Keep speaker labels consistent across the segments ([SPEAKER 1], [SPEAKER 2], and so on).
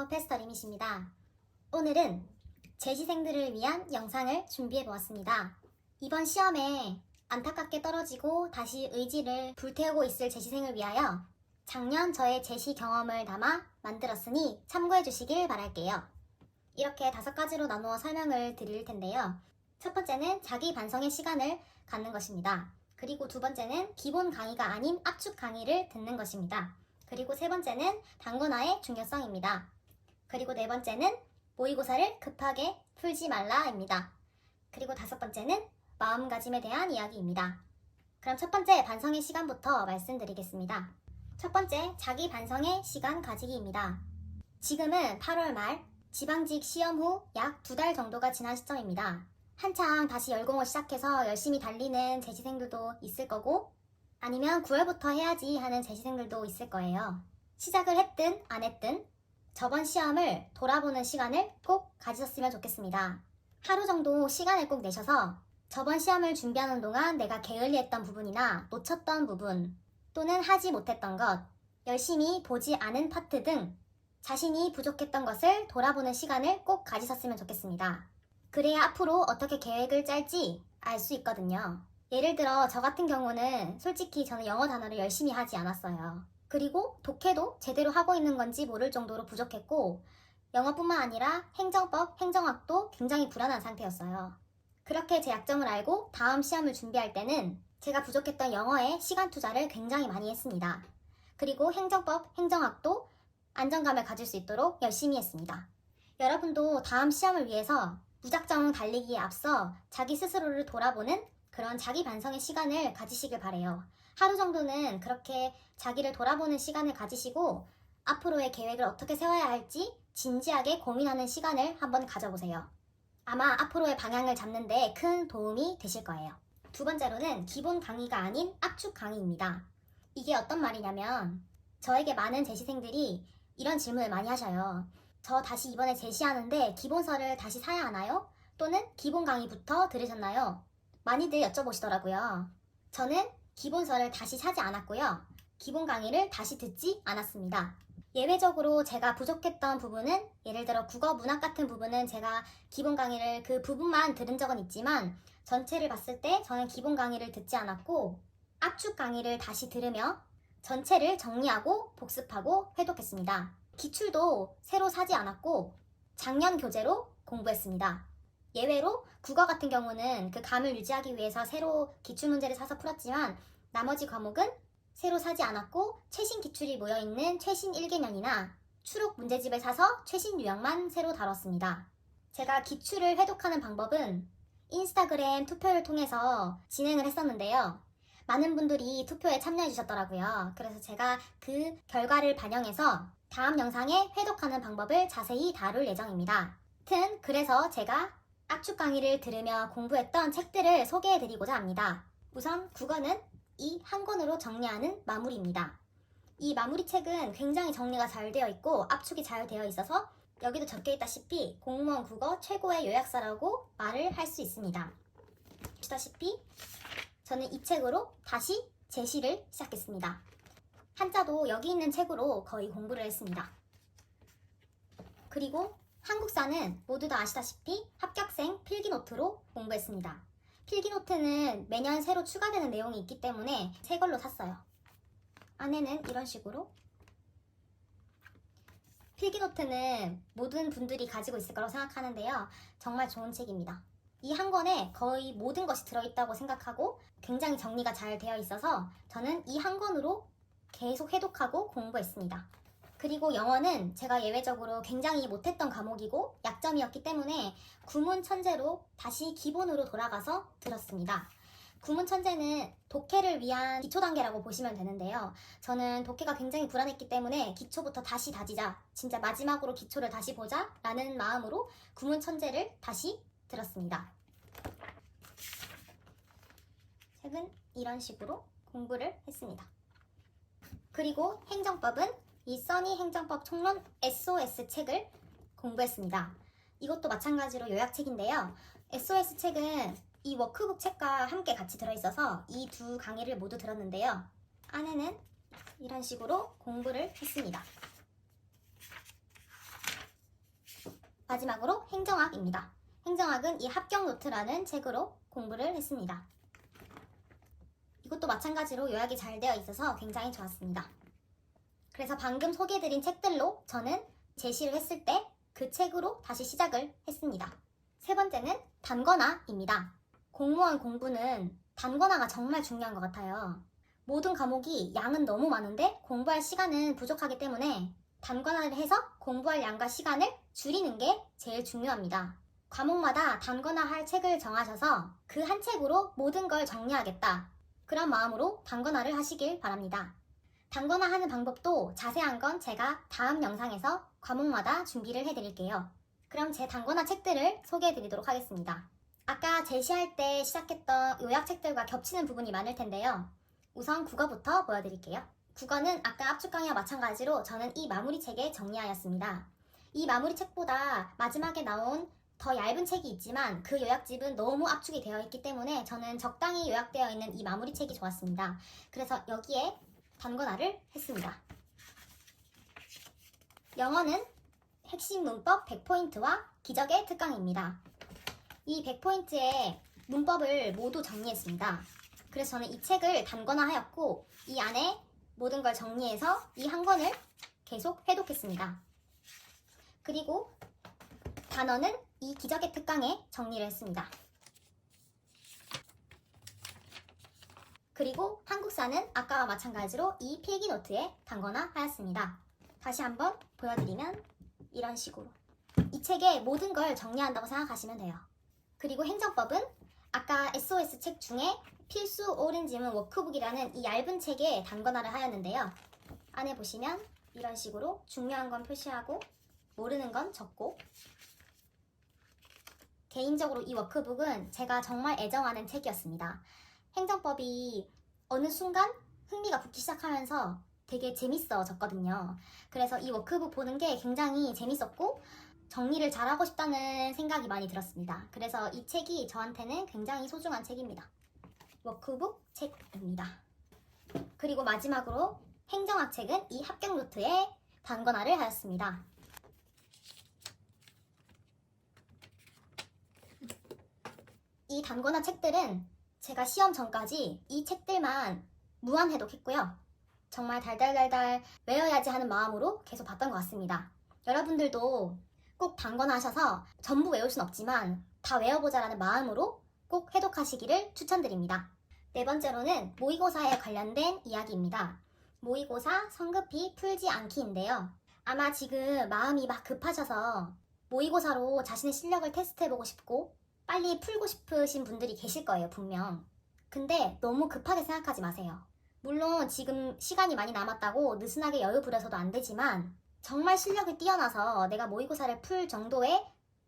[SPEAKER 1] 안녕하세요. 패스터리밋입니다. 오늘은 재시생들을 위한 영상을 준비해 보았습니다. 이번 시험에 안타깝게 떨어지고 다시 의지를 불태우고 있을 재시생을 위하여 작년 저의 재시 경험을 담아 만들었으니 참고해 주시길 바랄게요. 이렇게 5가지로 나누어 설명을 드릴 텐데요. 첫 번째는 자기 반성의 시간을 갖는 것입니다. 그리고 두 번째는 기본 강의가 아닌 압축 강의를 듣는 것입니다. 그리고 세 번째는 단권화의 중요성입니다. 그리고 네 번째는 모의고사를 급하게 풀지 말라입니다. 그리고 5번째는 마음가짐에 대한 이야기입니다. 그럼 첫 번째 반성의 시간부터 말씀드리겠습니다. 첫 번째, 자기 반성의 시간 가지기입니다. 지금은 8월 말, 지방직 시험 후 약 2달 정도가 지난 시점입니다. 한창 다시 열공을 시작해서 열심히 달리는 재시생들도 있을 거고, 아니면 9월부터 해야지 하는 재시생들도 있을 거예요. 시작을 했든 안 했든 저번 시험을 돌아보는 시간을 꼭 가지셨으면 좋겠습니다. 하루 정도 시간을 꼭 내셔서 저번 시험을 준비하는 동안 내가 게을리했던 부분이나 놓쳤던 부분, 또는 하지 못했던 것, 열심히 보지 않은 파트 등 자신이 부족했던 것을 돌아보는 시간을 꼭 가지셨으면 좋겠습니다. 그래야 앞으로 어떻게 계획을 짤지 알 수 있거든요. 예를 들어 저 같은 경우는 솔직히 저는 영어 단어를 열심히 하지 않았어요. 그리고 독해도 제대로 하고 있는 건지 모를 정도로 부족했고, 영어뿐만 아니라 행정법, 행정학도 굉장히 불안한 상태였어요. 그렇게 제 약점을 알고 다음 시험을 준비할 때는 제가 부족했던 영어에 시간 투자를 굉장히 많이 했습니다. 그리고 행정법, 행정학도 안정감을 가질 수 있도록 열심히 했습니다. 여러분도 다음 시험을 위해서 무작정 달리기에 앞서 자기 스스로를 돌아보는 그런 자기 반성의 시간을 가지시길 바래요. 하루 정도는 그렇게 자기를 돌아보는 시간을 가지시고 앞으로의 계획을 어떻게 세워야 할지 진지하게 고민하는 시간을 한번 가져보세요. 아마 앞으로의 방향을 잡는 데 큰 도움이 되실 거예요. 두 번째로는 기본 강의가 아닌 압축 강의입니다. 이게 어떤 말이냐면, 저에게 많은 재시생들이 이런 질문을 많이 하셔요. 저 다시 이번에 재시하는데 기본서를 다시 사야 하나요? 또는 기본 강의부터 들으셨나요? 많이들 여쭤보시더라고요. 저는 기본서를 다시 사지 않았고요. 기본 강의를 다시 듣지 않았습니다. 예외적으로 제가 부족했던 부분은, 예를 들어 국어, 문학 같은 부분은 제가 기본 강의를 그 부분만 들은 적은 있지만 전체를 봤을 때 저는 기본 강의를 듣지 않았고 압축 강의를 다시 들으며 전체를 정리하고 복습하고 회독했습니다. 기출도 새로 사지 않았고 작년 교재로 공부했습니다. 예외로 국어 같은 경우는 그 감을 유지하기 위해서 새로 기출문제를 사서 풀었지만 나머지 과목은 새로 사지 않았고 최신 기출이 모여있는 최신 1개년이나 추록 문제집을 사서 최신 유형만 새로 다뤘습니다. 제가 기출을 회독하는 방법은 인스타그램 투표를 통해서 진행을 했었는데요. 많은 분들이 투표에 참여해 주셨더라고요. 그래서 제가 그 결과를 반영해서 다음 영상에 회독하는 방법을 자세히 다룰 예정입니다. 아무튼 그래서 제가 압축 강의를 들으며 공부했던 책들을 소개해드리고자 합니다. 우선 국어는 이 한 권으로 정리하는 마무리입니다. 이 마무리 책은 굉장히 정리가 잘 되어 있고 압축이 잘 되어 있어서 여기도 적혀 있다시피 공무원 국어 최고의 요약서라고 말을 할 수 있습니다. 보시다시피 저는 이 책으로 다시 재시를 시작했습니다. 한자도 여기 있는 책으로 거의 공부를 했습니다. 그리고 한국사는 모두 다 아시다시피 합격생 필기노트로 공부했습니다. 필기노트는 매년 새로 추가되는 내용이 있기 때문에 새 걸로 샀어요. 안에는 이런 식으로, 필기노트는 모든 분들이 가지고 있을 거라고 생각하는데요. 정말 좋은 책입니다. 이 한 권에 거의 모든 것이 들어있다고 생각하고 굉장히 정리가 잘 되어 있어서 저는 이 한 권으로 계속 회독하고 공부했습니다. 그리고 영어는 제가 예외적으로 굉장히 못했던 과목이고 약점이었기 때문에 구문 천재로 다시 기본으로 돌아가서 들었습니다. 구문 천재는 독해를 위한 기초 단계라고 보시면 되는데요. 저는 독해가 굉장히 불안했기 때문에 기초부터 다시 다지자, 진짜 마지막으로 기초를 다시 보자 라는 마음으로 구문 천재를 다시 들었습니다. 책은 이런 식으로 공부를 했습니다. 그리고 행정법은 이 써니 행정법 총론 SOS 책을 공부했습니다. 이것도 마찬가지로 요약책인데요. SOS 책은 이 워크북 책과 함께 같이 들어있어서 이 두 강의를 모두 들었는데요. 안에는 이런 식으로 공부를 했습니다. 마지막으로 행정학입니다. 행정학은 이 합격 노트라는 책으로 공부를 했습니다. 이것도 마찬가지로 요약이 잘 되어 있어서 굉장히 좋았습니다. 그래서 방금 소개해드린 책들로 저는 제시를 했을 때 그 책으로 다시 시작을 했습니다. 세 번째는 단권화입니다. 공무원 공부는 단권화가 정말 중요한 것 같아요. 모든 과목이 양은 너무 많은데 공부할 시간은 부족하기 때문에 단권화를 해서 공부할 양과 시간을 줄이는 게 제일 중요합니다. 과목마다 단권화할 책을 정하셔서 그 한 책으로 모든 걸 정리하겠다. 그런 마음으로 단권화를 하시길 바랍니다. 단권화하는 방법도 자세한 건 제가 다음 영상에서 과목마다 준비를 해드릴게요. 그럼 제 단권화 책들을 소개해드리도록 하겠습니다. 아까 제시할 때 시작했던 요약책들과 겹치는 부분이 많을 텐데요. 우선 국어부터 보여드릴게요. 국어는 아까 압축 강의와 마찬가지로 저는 이 마무리 책에 정리하였습니다. 이 마무리 책보다 마지막에 나온 더 얇은 책이 있지만 그 요약집은 너무 압축이 되어 있기 때문에 저는 적당히 요약되어 있는 이 마무리 책이 좋았습니다. 그래서 여기에 단권화를 했습니다. 영어는 핵심 문법 100포인트와 기적의 특강입니다. 이 100포인트의 문법을 모두 정리했습니다. 그래서 저는 이 책을 단권화하였고 이 안에 모든 걸 정리해서 이 한 권을 계속 해독했습니다. 그리고 단어는 이 기적의 특강에 정리를 했습니다. 그리고 한국사는 아까와 마찬가지로 이 필기노트에 단권화하였습니다. 다시 한번 보여드리면 이런 식으로 이 책에 모든 걸 정리한다고 생각하시면 돼요. 그리고 행정법은 아까 SOS 책 중에 필수 옳은 지문 워크북이라는 이 얇은 책에 단권화를 하였는데요. 안에 보시면 이런 식으로 중요한 건 표시하고 모르는 건 적고, 개인적으로 이 워크북은 제가 정말 애정하는 책이었습니다. 행정법이 어느 순간 흥미가 붙기 시작하면서 되게 재밌어졌거든요. 그래서 이 워크북 보는 게 굉장히 재밌었고 정리를 잘하고 싶다는 생각이 많이 들었습니다. 그래서 이 책이 저한테는 굉장히 소중한 책입니다. 워크북 책입니다. 그리고 마지막으로 행정학 책은 이 합격 노트에 단권화를 하였습니다. 이 단권화 책들은 제가 시험 전까지 이 책들만 무한 해독했고요. 정말 달달달달 외워야지 하는 마음으로 계속 봤던 것 같습니다. 여러분들도 꼭 단권화 하셔서 전부 외울 순 없지만 다 외워보자라는 마음으로 꼭 해독하시기를 추천드립니다. 네 번째로는 모의고사에 관련된 이야기입니다. 모의고사 성급히 풀지 않기인데요. 아마 지금 마음이 막 급하셔서 모의고사로 자신의 실력을 테스트해보고 싶고 빨리 풀고 싶으신 분들이 계실 거예요, 분명. 근데 너무 급하게 생각하지 마세요. 물론 지금 시간이 많이 남았다고 느슨하게 여유 부려서도 안 되지만 정말 실력이 뛰어나서 내가 모의고사를 풀 정도의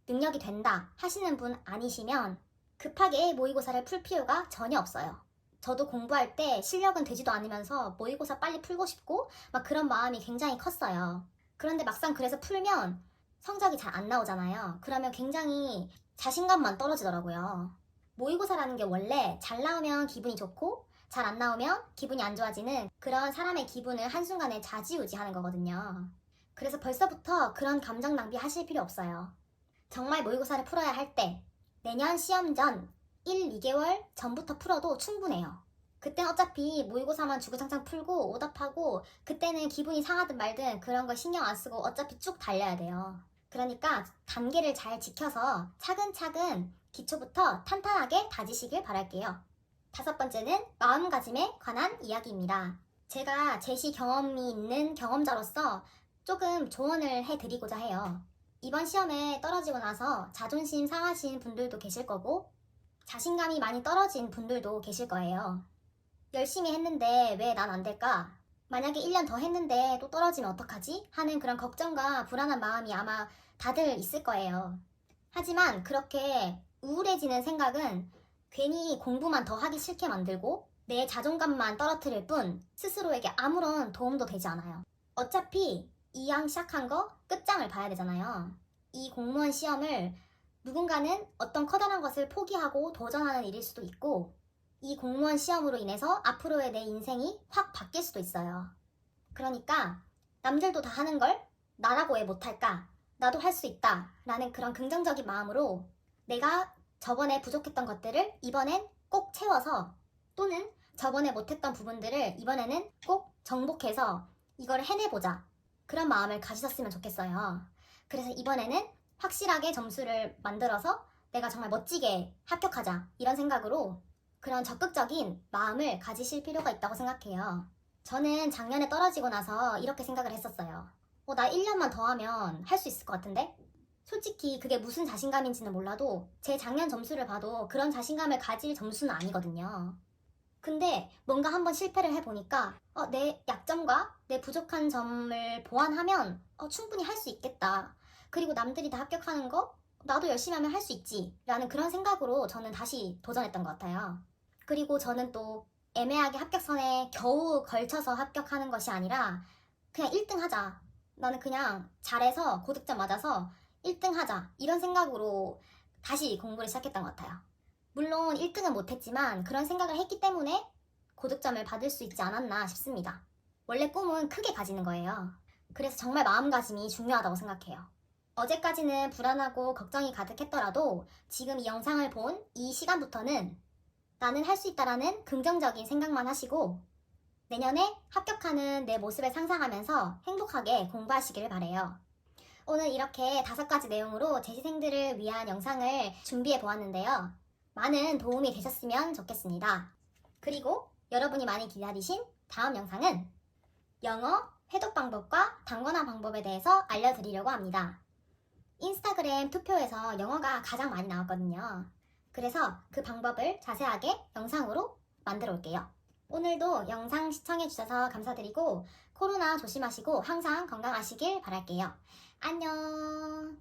[SPEAKER 1] 능력이 된다 하시는 분 아니시면 급하게 모의고사를 풀 필요가 전혀 없어요. 저도 공부할 때 실력은 되지도 않으면서 모의고사 빨리 풀고 싶고 막 그런 마음이 굉장히 컸어요. 그런데 막상 그래서 풀면 성적이 잘 안 나오잖아요. 그러면 굉장히 자신감만 떨어지더라고요. 모의고사라는 게 원래 잘 나오면 기분이 좋고 잘 안 나오면 기분이 안 좋아지는 그런 사람의 기분을 한순간에 좌지우지하는 거거든요. 그래서 벌써부터 그런 감정 낭비하실 필요 없어요. 정말 모의고사를 풀어야 할 때 내년 시험 전 1, 2개월 전부터 풀어도 충분해요. 그땐 어차피 모의고사만 주구장창 풀고 오답하고 그때는 기분이 상하든 말든 그런 거 신경 안 쓰고 어차피 쭉 달려야 돼요. 그러니까 단계를 잘 지켜서 차근차근 기초부터 탄탄하게 다지시길 바랄게요. 다섯 번째는 마음가짐에 관한 이야기입니다. 제가 제시 경험이 있는 경험자로서 조금 조언을 해드리고자 해요. 이번 시험에 떨어지고 나서 자존심 상하신 분들도 계실 거고 자신감이 많이 떨어진 분들도 계실 거예요. 열심히 했는데 왜 난 안 될까? 만약에 1년 더 했는데 또 떨어지면 어떡하지? 하는 그런 걱정과 불안한 마음이 아마 다들 있을 거예요. 하지만 그렇게 우울해지는 생각은 괜히 공부만 더 하기 싫게 만들고 내 자존감만 떨어뜨릴 뿐 스스로에게 아무런 도움도 되지 않아요. 어차피 이왕 시작한 거 끝장을 봐야 되잖아요. 이 공무원 시험을 누군가는 어떤 커다란 것을 포기하고 도전하는 일일 수도 있고 이 공무원 시험으로 인해서 앞으로의 내 인생이 확 바뀔 수도 있어요. 그러니까 남들도 다 하는 걸 나라고 왜 못할까 나도 할 수 있다 라는 그런 긍정적인 마음으로 내가 저번에 부족했던 것들을 이번엔 꼭 채워서, 또는 저번에 못했던 부분들을 이번에는 꼭 정복해서 이걸 해내보자, 그런 마음을 가지셨으면 좋겠어요. 그래서 이번에는 확실하게 점수를 만들어서 내가 정말 멋지게 합격하자, 이런 생각으로 그런 적극적인 마음을 가지실 필요가 있다고 생각해요. 저는 작년에 떨어지고 나서 이렇게 생각을 했었어요. 나 1년만 더 하면 할 수 있을 것 같은데? 솔직히 그게 무슨 자신감인지는 몰라도 제 작년 점수를 봐도 그런 자신감을 가질 점수는 아니거든요. 근데 뭔가 한번 실패를 해보니까 내 약점과 내 부족한 점을 보완하면 충분히 할 수 있겠다. 그리고 남들이 다 합격하는 거 나도 열심히 하면 할 수 있지 라는 그런 생각으로 저는 다시 도전했던 것 같아요. 그리고 저는 또 애매하게 합격선에 겨우 걸쳐서 합격하는 것이 아니라 그냥 1등 하자, 나는 그냥 잘해서 고득점 맞아서 1등 하자, 이런 생각으로 다시 공부를 시작했던 것 같아요. 물론 1등은 못했지만 그런 생각을 했기 때문에 고득점을 받을 수 있지 않았나 싶습니다. 원래 꿈은 크게 가지는 거예요. 그래서 정말 마음가짐이 중요하다고 생각해요. 어제까지는 불안하고 걱정이 가득했더라도 지금 이 영상을 본 이 시간부터는 나는 할 수 있다라는 긍정적인 생각만 하시고 내년에 합격하는 내 모습을 상상하면서 행복하게 공부하시기를 바래요. 오늘 이렇게 5가지 내용으로 재시생들을 위한 영상을 준비해 보았는데요. 많은 도움이 되셨으면 좋겠습니다. 그리고 여러분이 많이 기다리신 다음 영상은 영어 해독 방법과 단권화 방법에 대해서 알려드리려고 합니다. 인스타그램 투표에서 영어가 가장 많이 나왔거든요. 그래서 그 방법을 자세하게 영상으로 만들어 올게요. 오늘도 영상 시청해주셔서 감사드리고 코로나 조심하시고 항상 건강하시길 바랄게요. 안녕.